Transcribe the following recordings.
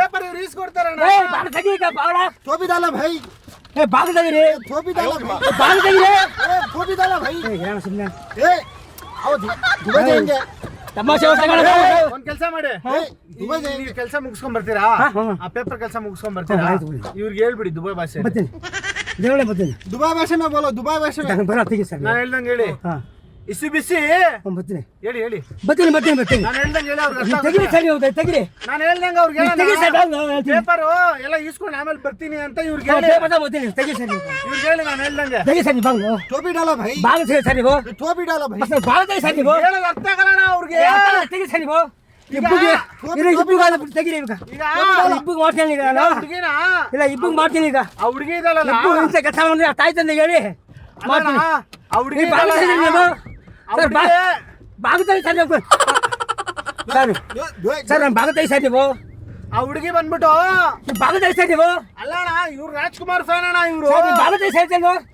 Paper ಇವ್ರು ಈಸ್ಕೊಡ್ತಾರಣ್ಣ. थोपी डाला भाई थोपी डाला भाई आओ दुबई जाएंगे ಒಂದ್ ಕೆಲಸ ಮಾಡಿ, दुबई जाएंगे ನೀವು ಕೆಲಸ ಮುಗಿಸ್ಕೊಂಡ್ ಬರ್ತೀರಾ? ಆ ಪೇಪರ್ ಕೆಲಸ ಮುಗಿಸ್ಕೊಂಡ್ ಬರ್ತೀರಾ? ಇವ್ರಿಗೆ ಹೇಳ್ಬಿಡಿ ದುಬೈ ಭಾಷೆ. दुबई भाषा में बोलो दुबई भाषा में ನಾನು ಹೇಳ್ದಂಗೆ ಹೇಳಿ. ಇಸಿ ಬಿಸಿ ಹೇಳಿ ಹೇಳಿ. ನಾನು ಹೇಳ್ದಂಗೆ ಹೇಳಿ ಅವ್ರಿಗೆ ಅರ್ಥ ಆಗುತ್ತೆ. ನಾನು ಹೇಳ್ದಂಗೆ ಅವ್ರಿಗೆ ಪೇಪರ್ ಎಲ್ಲ ಈಸ್ಕೊಂಡು ಆಮೇಲೆ ಬರ್ತೀನಿ ಅಂತ ಇವ್ರಿಗೆ ಹೇಳಿ. ಇವ್ರಿಗೆ ಹೇಳಿ ನಾನು ಹೇಳ್ದಂಗೆ. टोपी डाला भाई टोपी डाला भाई ಹೇಳೋದು ಅರ್ಥ ಆಗಲ್ಲ ಅವ್ರಿಗೆ. ಈಗ ಹುಡುಗಿನ ಆ ಹುಡುಗಿ ಇದಲ್ಲ, ಹೇಳಿ ಆ ಹುಡುಗಿ ಸರ್ ನಾನು ಭಾಗತೈ ಸರ್ ನೀವು ಆ ಹುಡುಗಿ ಬಂದ್ಬಿಟ್ಟು ಭಾಗತೈ ಸರ್ ನೀವು ಅಲ್ಲಣ್ಣ, ಇವ್ರು ರಾಜ್ಕುಮಾರ್ ಫ್ಯಾನ್ ಅಣ್ಣ. ಇವ್ರು ಭಾಗತೈ ಸರ್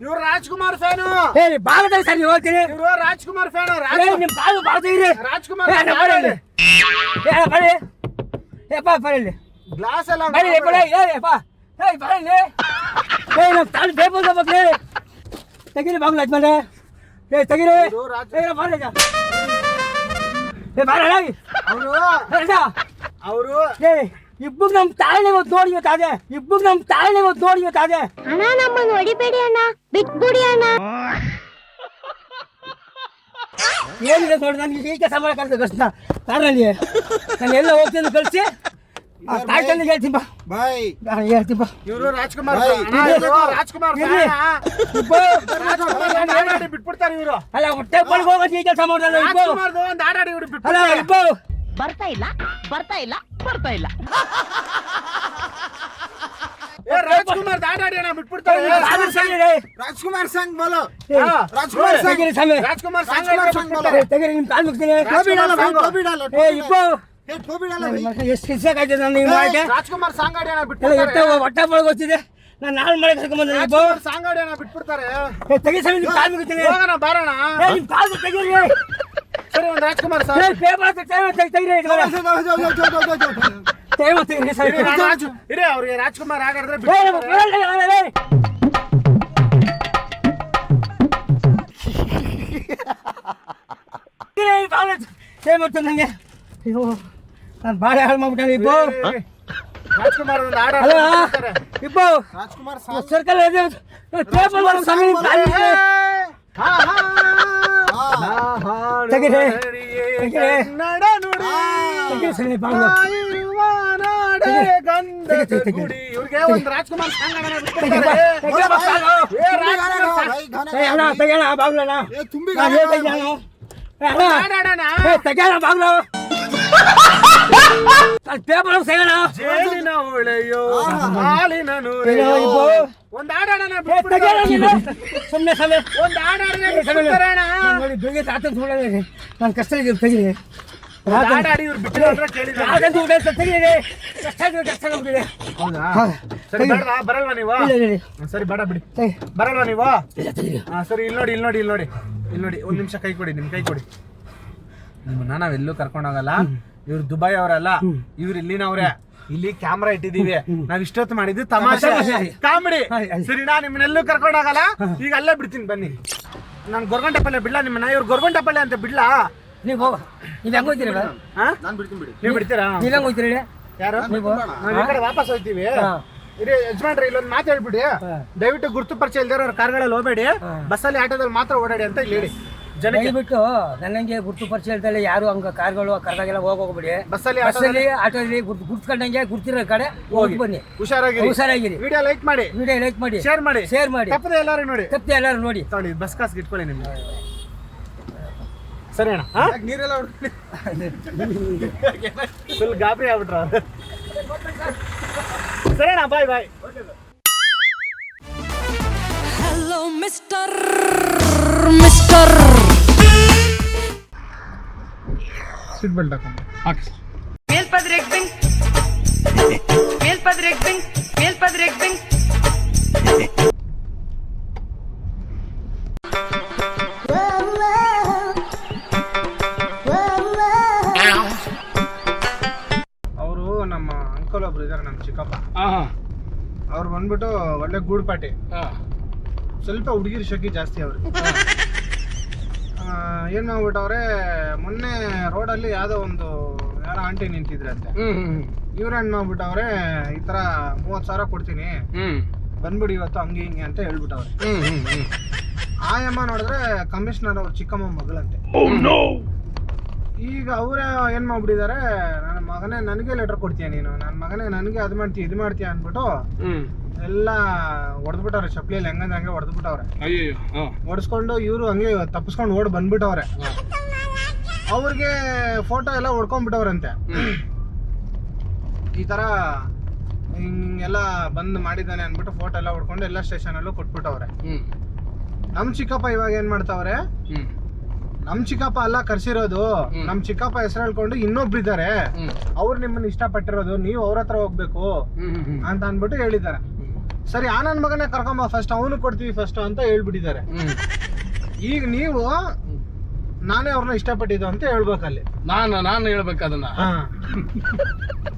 ಇವ್ರು ರಾಜ್ಕುಮಾರ್ ಫ್ಯಾನು. ಭಾಗತೈ ಸರ್ ನೀವು ಹೇಳ್ತೀನಿ ಇವ್ರು ರಾಜ್ಕುಮಾರ್ ಫ್ಯಾನ್. ನಿಮ್ ಕಾಲು ಭಾಗತೈರಿ ರಾಜ್ಕುಮಾರ್ ಬರಲಿ ಗ್ಲಾಸ್ ಎಲ್ಲ ತೆಗೀರಿ ಬಾಗ್ಲ ಆದ್ಮೇಲೆ ತೆಗೀರಿ ಅವರು ಇಬ್ಬಗ್ ನಮ್ ತಾಳ್ನೆ ಇವತ್ತು ನೋಡಿ ಇವತ್ತಾದೆ ಅಣ್ಣ ನಮ್ಮನ್ನು ಹೊಡಿಬೇಡಿ ಅಣ್ಣ, ಬಿಟ್ಬಿಡಿ ಅಣ್ಣ. ಏನಿದೆ ನೋಡಿ, ನನಗೆ ಈ ಕೆಲಸ ಮಾಡಕ್ಕೆ ಕಷ್ಟ ಕಾರಲ್ಲಿ ನಾನು ಎಲ್ಲ ಹೋಗ್ತೀನಿ ಕಳಿಸಿ ತಾಯ್ತಂದು ಹೇಳ್ತೀನಿ ಬಾ भाई ಹೇಳ್ತೀನಿ ಬಾ. ಇವರು ರಾಜ್ಕುಮಾರ್ ರಾಜ್ಕುಮಾರ್ ಬಿಟ್ಬಿಡ್ತಾರೆ ಇವರು. ಅಲ್ಲ ಹೊಟ್ಟೆ ಬಳ್ಗೆ ಹೋಗೋದು ಈ ಕೆಲಸ ಮಾಡೋದಲ್ಲ ಇಬ್ಬರು. ರಾಜ್ಕುಮಾರ್ದು ಒಂದು ಆಟಾಡಿ ಇವ್ರು ಅಲ್ಲ ಬಿಟ್ಬಿಡ್ತಾರೆ. ಇಬ್ಬರು ಬರ್ತಾ ಇಲ್ಲ ರಾಜ್ಕುಮಾರ್ ಆಟಾಡಿ ಅಣ್ಣ ಬಿಟ್ಬಿಡ್ತಾರೆ. राजकुमार संग बोलो ರಾಜ್ಕುಮಾರ್ ತೆಗೀರಿ ಸ್ವಾಮಿ, ರಾಜ್ಕುಮಾರ್ ತೆಗೀರಿ ನಿಮ್ ಕಾಲು ಮುಗ್ತೀನಿ. टोपी डाला भाई टोपी डालो ಇಬ್ಬರು टोपी डाला भाई ಎಷ್ಟು ಕಿಸ್ಸಾಕಾಯ್ತದೆ ನಾನು ನೀವು ಮಾಡಕ್ಕೆ ರಾಜ್ಕುಮಾರ್ ಸಾಂಗಾಡಿ ಅಣ್ಣ ಎಲ್ಲ ಬಿಟ್ಬಿಡ್ತಾರೆ. ಎಷ್ಟೋ ಹೊಟ್ಟೆ ಬಳ್ಗೆ ಗೊತ್ತಿದೆ. ನಾನು ನಾಳೆ ಮಾಡಿ ಕರ್ಕೊಂಡ್ಬಂದೆ ಇಬ್ಬರು ರಾಜ್ಕುಮಾರ್ ಸಾಂಗಾಡಿ ಅಣ್ಣ ಬಿಟ್ಬಿಡ್ತಾರೆ. ತೆಗಿ ಸ್ವಾಮಿ, ನಿಮ್ ಕಾಲು ಮುಗ್ತೀನಿ. ಹೋಗೋಣ ಬಾರೋಣ. ನಿಮ್ ಕಾಲು ತೆಗೀರಿ. ಸರಿ ಒಂದು ರಾಜ್ಕುಮಾರ್ ಸರ್ ಪೇಪರ್ ತೆಗೀರಿ ಇರೇ ಅವ್ರಿಗೆ ರಾಜ್ಕುಮಾರ್ ಆಗಾಡಿದ್ರೆ ಬಿಟ್ಬಿಡ್ತಾರೆ. ನಂಗೆ ಅಯ್ಯೋ ನಾನು ಬಾಳೆ ಹಾಳು ಮಾಡ್ಬಿಟ್ಟೆ ಇಬ್ಬರು. ರಾಜ್ಕುಮಾರ್ ಒಂದು ಆಡ ಅಲ್ಲ ಇಬ್ಬರು राजकुमार संग ಸರ್ಕಲ್ ಪೇಪರ್ ಮಾಡೋ ಸ್ವಾಮಿ ನಿಮ್ ಕಾಲು ಮುಗ್ತೀನಿ. ತೆಗೀರಿ ತೆಗೀರಿ ಕನ್ನಡ ನುಡಿ ತೆಗೀರಿ ಸ್ವಾಮಿ ಬಾಗ್ಲು. ಇವ್ರಿಗೆ ಒಂದು ರಾಜ್ಕುಮಾರ್ ಸಾಂಗಾಡಿ ತೆಗೀರಿ ಬಾ ಕಾಲು. भाई गाना ಅಣ್ಣ ತೆಗೆಯೋಣ ಬಾಗ್ಲಣ್ಣ. ये तुम भी ನಾನು गाना ಹೇಳ್ತಾ ಇದ್ದೀನಿ ನಾನು. ಅಣ್ಣ ತೆಗೆಯೋಣ ಬಾಗ್ಲು. ಪೇಪರ್ ತೆಗೆಯೋಣ. ಜೇನಿನ ಹೊಳೆಯೋ ಹಾಲಿನ ನೂರೆಯೋ ಒಂದು ಆಡೋಣ ತೆಗೆಯೋಣ ನೀನು. ಸುಮ್ಮನೆ ಸಮಯ ಒಂದು ಆಡೋಣ ನೋಡಿ ಬೆಳಿಗ್ಗೆ ತಾತನ್ ಸುಳ್ಳೇ ನಾನು ಕಷ್ಟ ಇದೆ ತೆಗೀರಿ. ಆಡಾಡಿ ಇವ್ರು ಬಿಟ್ಟಿಲ್ಲ ಕೇಳಿದ್ರೆ ತಾತನ್ ಸುಳ್ಳೆ ತೆಗೀರಿ. ಕಷ್ಟ ಇದೆ ಕಷ್ಟ ನಮ್ಗಿದೆ. ಹೌದಾ? ಸರಿ ಬೇಡ ಬರಲ್ವಾ ನೀವು? ಸರಿ ಬೇಡ ಬಿಡಿ, ಬರಲ್ವಾ ನೀವು? ಹಾ ಸರಿ, ಇಲ್ಲಿ ನೋಡಿ ಒಂದ್ ನಿಮಿಷ ಕೈ ಕೊಡಿ, ನಿಮ್ ಕೈ ಕೊಡಿ. ನಿಮ್ಮನ್ನ ನಾವೆಲ್ಲೂ ಕರ್ಕೊಂಡೋಗಲ್ಲ. ಇವ್ರು ದುಬೈ ಅವರಲ್ಲ, ಇವ್ರು ಇಲ್ಲಿನವ್ರೆ. ಇಲ್ಲಿ ಕ್ಯಾಮ್ರಾ ಇಟ್ಟಿದೀವಿ. ನಾವ್ ಇಷ್ಟೊತ್ತು ಮಾಡಿದ್ದು ತಮಾಷೆ ಕಾಮಿಡಿ. ಸರಿನಾ? ನಿಮ್ಮನ್ನೆಲ್ಲೂ ಕರ್ಕೊಂಡೋಗಲ್ಲ. ಈಗ ಅಲ್ಲೇ ಬಿಡ್ತೀನಿ ಬನ್ನಿ. ನಾನು ಗೊರ್ಗಂಟೆಪಲ್ಲೆ ಬಿಡ್ಲಾ ನಿಮ್ಮನ್ನ? ಇವ್ರು ಗೊರ್ಗಂಟೆಪಲ್ಲೆ ಅಂತ ಬಿಡ್ಲಾ? ನೀವು ನೀವು ಹೆಂಗ್ ಹೋಗ್ತೀರಿ? ನಾನು ಬಿಡ್ತೀನಿ ಬಿಡಿ. ನೀವು ಬಿಡ್ತೀರಾ? ನೀವು ಹೆಂಗ್ ಹೋಗ್ತೀರಿ? ಯಾರು? ನಾವು ಈ ಕಡೆ ವಾಪಸ್ ಹೋಗ್ತೀವಿ. ಇರಿ ಯಜಮಾನ್ರಿ, ಇಲ್ಲೊಂದು ಮಾತು ಹೇಳ್ಬಿಡಿ. ದಯವಿಟ್ಟು ಗುರುತು ಪರಿಚಯ ಇಲ್ದಿರೋ ಕಾರ್ಗಳಲ್ಲಿ ಹೋಗಬೇಡಿ, ಬಸ್ಸಲ್ಲಿ ಆಟೋದಲ್ಲಿ ಮಾತ್ರ ಓಡಾಡಿ ಅಂತ ಇಲ್ಲಿ ಹೇಳಿ ಜನಕ್ಕೆ. ಬಿಟ್ಟು ನನಗೆ ಗುರ್ತು ಪರಿಚಯ ಇಲ್ದಲೆ ಯಾರು ಹಂಗ ಕಾರ್ಗಳು ಕರ್ದಾಗೆಲ್ಲ ಹೋಗ್ಬಿಡಿ. ಬಸ್ಸಲ್ಲಿ ಆಟೋದಲ್ಲಿ ಗುರ್ತ್ಕೊಂಡಂಗೆ ಗುರ್ತಿರೋ ಕಡೆ ಹೋಗಿ ಬನ್ನಿ. ಹುಷಾರಾಗಿರಿ. ವಿಡಿಯೋ ಲೈಕ್ ಮಾಡಿ, ಶೇರ್ ಮಾಡಿ, ತಪ್ಪದೆ ಎಲ್ಲರೂ ನೋಡಿ. ತಗೊಳ್ಳಿ, ಬಸ್ ಕಾಸ್ ಇಟ್ಕೊಳ್ಳಿ ನಿಮ್ಗೆ. ಸರಿ ಅಣ್ಣ. ನೀರೆಲ್ಲ ಫುಲ್ ಗಾಬರಿ ಆಗ್ಬಿಟ್ರ. ಸರಿ ಅಣ್ಣ, ಬಾಯ್. Hello, Mr. ಸೀಟ್ ಬೆಲ್ಟ್ ಹಾಕೊಂಡು ಹಾಕಿ. ಪಕ್ಕದಲ್ಲಿ ಒಬ್ರು ಇದಾರೆ ನಮ್ಮ ಚಿಕ್ಕಪ್ಪ. ಹಾಂ ಅವ್ರು ಬಂದ್ಬಿಟ್ಟು ಒಳ್ಳೆ ಗೂಡ್ಪಾಟಿ, ಹಾಂ ಸ್ವಲ್ಪ ಹುಡುಗಿರ್ ಶೋಕಿ ಜಾಸ್ತಿ ಅವ್ರಿಗೆ. ಏನ್ ಮಾಡ್ಬಿಟ್ಟವ್ರೆ, ಮೊನ್ನೆ ರೋಡಲ್ಲಿ ಯಾವ್ದೋ ಒಂದು ಯಾರೋ ಆಂಟಿ ನಿಂತಿದ್ರಂತೆ. ಇವ್ರೇನ್ ಮಾಡ್ಬಿಟ್ಟವ್ರೆ, ಈ ತರ 30,000 ಕೊಡ್ತೀನಿ ಬಂದ್ಬಿಡಿ ಇವತ್ತು ಹಂಗೆ ಹಿಂಗೆ ಅಂತ ಹೇಳ್ಬಿಟ್ಟವ್ರೆ. ಆಯಮ್ಮ ನೋಡಿದ್ರೆ ಕಮಿಷನರ್ ಅವ್ರ ಚಿಕ್ಕಮ್ಮ ಮಗಳಂತೆ. ಈಗ ಅವ್ರ ಏನ್ ಮಾಡ್ಬಿಟ್ಟಿದ್ದಾರೆ, ನನ್ನ ಮಗನೇ ನನಗೆ ಲೆಟರ್ ಕೊಡ್ತೀಯ ನೀನು, ನನ್ನ ಮಗನೇ ನನಗೆ ಅದು ಮಾಡ್ತೀಯ ಇದು ಮಾಡ್ತೀಯ ಅಂದ್ಬಿಟ್ಟು ಎಲ್ಲ ಹೊಡೆದ್ಬಿಟ್ಟವ್ರೆ. ಚಪ್ಲಿಯಲ್ಲಿ ಹೆಂಗಂದ್ರೆ ಹಂಗೆ ಹೊಡೆದ್ಬಿಟ್ಟವ್ರೆ. ಅಯ್ಯೋ ಹೊಡೆಸ್ಕೊಂಡು ಇವರು ಹಂಗೆ ತಪ್ಪಿಸ್ಕೊಂಡು ಓಡ್ ಬಂದ್ಬಿಟ್ಟವ್ರೆ. ಅವ್ರಿಗೆ ಫೋಟೋ ಎಲ್ಲ ಹೊಡ್ಕೊಂಡ್ಬಿಟ್ಟವ್ರಂತೆ. ಈ ತರ ಹಿಂಗೆಲ್ಲ ಬಂದ್ ಮಾಡಿದ್ದಾನೆ ಅಂದ್ಬಿಟ್ಟು ಫೋಟೋ ಎಲ್ಲ ಹೊಡ್ಕೊಂಡು ಎಲ್ಲ ಸ್ಟೇಷನಲ್ಲೂ ಕೊಟ್ಬಿಟ್ಟವ್ರೆ. ನಮ್ ಚಿಕ್ಕಪ್ಪ ಇವಾಗ ಏನ್ ಮಾಡ್ತಾವ್ರೆ, ನಮ್ ಚಿಕ್ಕಪ್ಪ ಅಲ್ಲ ಕರ್ಸಿರೋದು, ನಮ್ ಚಿಕ್ಕಪ್ಪ ಹೆಸರು ಹೇಳ್ಕೊಂಡು ಇನ್ನೊಬ್ರಿದ್ದಾರೆ, ಅವ್ರು ನಿಮ್ಮನ್ನ ಇಷ್ಟಪಟ್ಟಿರೋದು, ನೀವು ಅವ್ರ ಹತ್ರ ಹೋಗ್ಬೇಕು ಅಂತ ಅಂದ್ಬಿಟ್ಟು ಹೇಳಿದ್ದಾರೆ. ಸರಿ ಆ ನನ್ ಮಗನೇ ಕರ್ಕೊಂಬ ಫಸ್ಟ್, ಅವನು ಕೊಡ್ತೀವಿ ಫಸ್ಟ್ ಅಂತ ಹೇಳ್ಬಿಟ್ಟಿದ್ದಾರೆ. ಈಗ ನೀವು ನಾನೇ ಅವ್ರನ್ನ ಇಷ್ಟಪಟ್ಟಿದ್ದು ಅಂತ ಹೇಳ್ಬೇಕಲ್ಲಿ. ನಾನು ಹೇಳ್ಬೇಕು ಅದನ್ನ.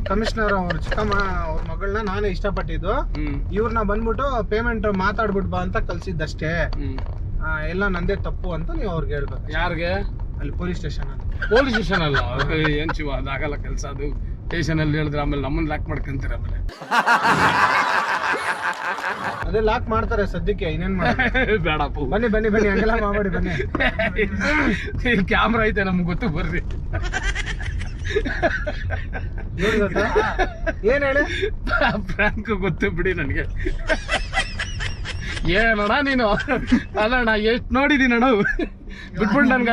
ಕಮಿಷನರ್ ಅವ್ರ ಚಿಕ್ಕಮ್ಮ ಅವ್ರ ಮಗಳನ್ನ ನಾನೇ ಇಷ್ಟಪಟ್ಟಿದ್ದು, ಇವ್ರನ್ನ ಬಂದ್ಬಿಟ್ಟು ಪೇಮೆಂಟ್ ಮಾತಾಡ್ಬಿಟ್ ಬಾ ಅಂತ ಕಲ್ಸಿದ್ದಷ್ಟೇ, ಎಲ್ಲ ನಂದೇ ತಪ್ಪು ಅಂತ ನೀವು ಅವ್ರಿಗೆ ಹೇಳ್ಬೇಕು. ಯಾರಿಗೆ? ಅಲ್ಲಿ ಪೊಲೀಸ್ ಸ್ಟೇಷನ್ ಅಲ್ಲಿ. ಪೊಲೀಸ್ ಸ್ಟೇಷನ್ ಅಲ್ಲ, ಏನ್ ಶಿವ ಅದಾಗಲ್ಲ ಕೆಲಸ. ಅದು ಸ್ಟೇಷನ್ ಅಲ್ಲಿ ಹೇಳಿದ್ರೆ ಆಮೇಲೆ ನಮ್ಮನ್ನ ಲಾಕ್ ಮಾಡ್ಕೊಂತೀರ. ಆಮೇಲೆ ಅದೇ ಲಾಕ್ ಮಾಡ್ತಾರೆ ಸದ್ಯಕ್ಕೆ, ಇನ್ನೇನ್ ಮಾಡ್ತಾರೆ. ಬೇಡಪ್ಪ, ಬನ್ನಿ ಬನ್ನಿ ಬನ್ನಿ, ಹಂಗೆಲ್ಲ ಮಾಡ್ಬೇಡಿ ಬನ್ನಿ. ಕ್ಯಾಮ್ರಾ ಐತೆ ನಮ್ಗೆ ಗೊತ್ತು, ಬರ್ರಿ. ಏನ್ ಗೊತ್ತಾ, ಏನ್ ಹೇಳಿ, ಫ್ರಾಂಕ್ ಗೊತ್ತು ಬಿಡಿ ನನಗೆ. ಏನಣ್ಣ ನೀನು, ಅಲ್ಲಣ್ಣ ಎಷ್ಟು ನೋಡಿದೀನಿ ಅಣ್ಣ, ಬಿಟ್ಬಿಟ್ಟು ನನ್ಗೆ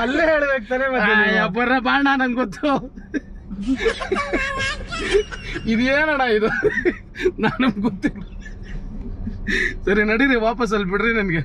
ಅಲ್ಲೇ ಹೇಳ್ಬೇಕು ತಾನೇ. ಬರ್ರ ಬಾಣ, ನಂಗೆ ಗೊತ್ತು. ಇದೇನಣ್ಣ ಇದು, ನನಗೆ ಗೊತ್ತಿಲ್ಲ. ಸರಿ ನಡೀರಿ ವಾಪಸ್ ಅಲ್ಲಿ ಬಿಡ್ರಿ ನನಗೆ.